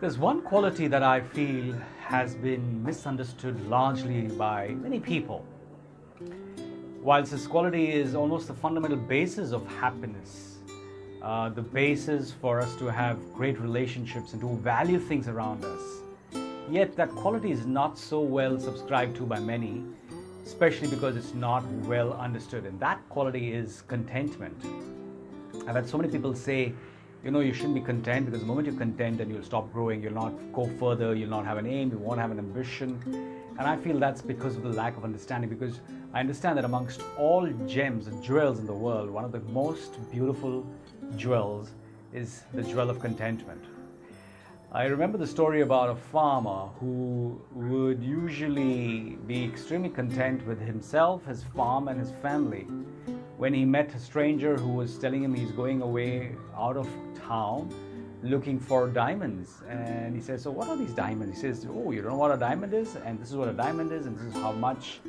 There's one quality that I feel has been misunderstood largely by many people. Whilst this quality is almost the fundamental basis of happiness, the basis for us to have great relationships and to value things around us, yet that quality is not so well subscribed to by many, especially because it's not well understood. And that quality is contentment. I've had so many people say, you shouldn't be content, because the moment you're content, then you'll stop growing, you'll not go further, you'll not have an aim, you won't have an ambition. And I feel that's because of the lack of understanding, because I understand that amongst all gems and jewels in the world, one of the most beautiful jewels is the jewel of contentment. I remember the story about a farmer who would usually be extremely content with himself, his farm, and his family, when he met a stranger who was telling him he's going away out of town looking for diamonds. And he says, "So what are these diamonds?" He says, "Oh, you don't know what a diamond is? And this is what a diamond is, and this is how much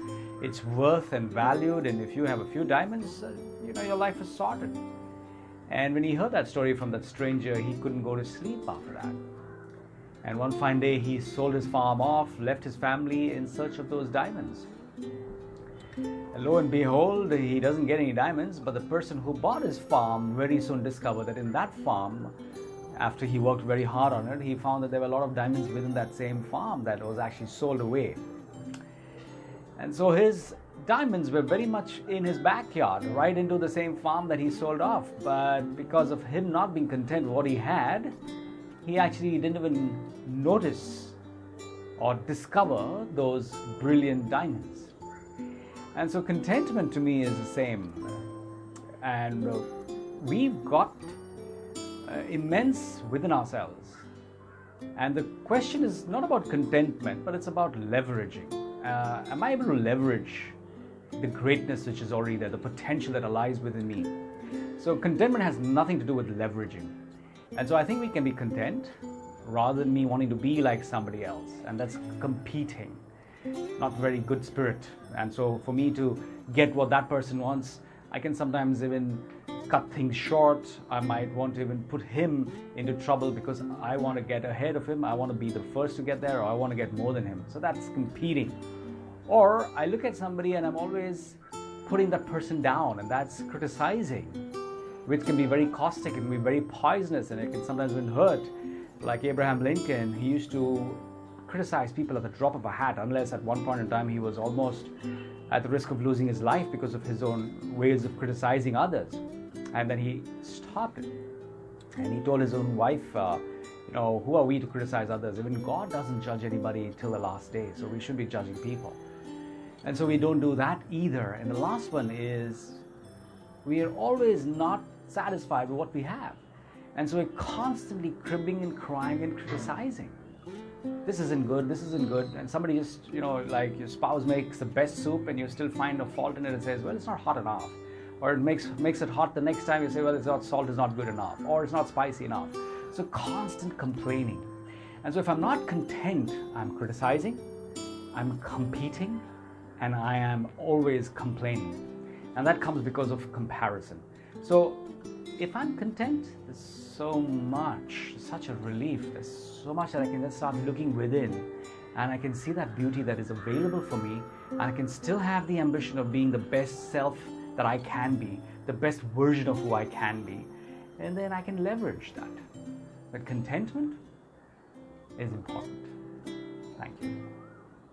it's worth and valued. And if you have a few diamonds, your life is sorted." And when he heard that story from that stranger, he couldn't go to sleep after that. And one fine day, he sold his farm off, left his family in search of those diamonds. And lo and behold, he doesn't get any diamonds, but the person who bought his farm very soon discovered that in that farm, after he worked very hard on it, he found that there were a lot of diamonds within that same farm that was actually sold away. And so his diamonds were very much in his backyard, right into the same farm that he sold off. But because of him not being content with what he had, he actually didn't even notice or discover those brilliant diamonds. And so contentment to me is the same. And we've got immense within ourselves. And the question is not about contentment, but it's about leveraging. Am I able to leverage the greatness which is already there, the potential that lies within me? So contentment has nothing to do with leveraging. And so I think we can be content rather than me wanting to be like somebody else. And that's competing. Not very good spirit. And so for me to get what that person wants, I can sometimes even cut things short. I might want to even put him into trouble because I want to get ahead of him. I want to be the first to get there, or I want to get more than him. So that's competing. Or I look at somebody and I'm always putting that person down, and that's criticizing, which can be very caustic, it can be very poisonous, and it can sometimes even hurt. Like Abraham Lincoln, he used to criticize people at the drop of a hat, unless at one point in time he was almost at the risk of losing his life because of his own ways of criticizing others. And then he stopped it. And he told his own wife, who are we to criticize others? Even God doesn't judge anybody till the last day, so we shouldn't be judging people. And so we don't do that either. And the last one is, we are always not satisfied with what we have. And so we're constantly cribbing and crying and criticizing. This isn't good, this isn't good. And somebody just, like your spouse makes the best soup and you still find a fault in it and says, well, it's not hot enough. Or it makes it hot the next time, you say, well, salt is not good enough. Or it's not spicy enough. So constant complaining. And so if I'm not content, I'm criticizing, I'm competing, and I am always complaining. And that comes because of comparison. So if I'm content, there's so much, such a relief. There's so much that I can just start looking within, and I can see that beauty that is available for me, and I can still have the ambition of being the best self that I can be, the best version of who I can be, and then I can leverage that. But contentment is important. Thank you.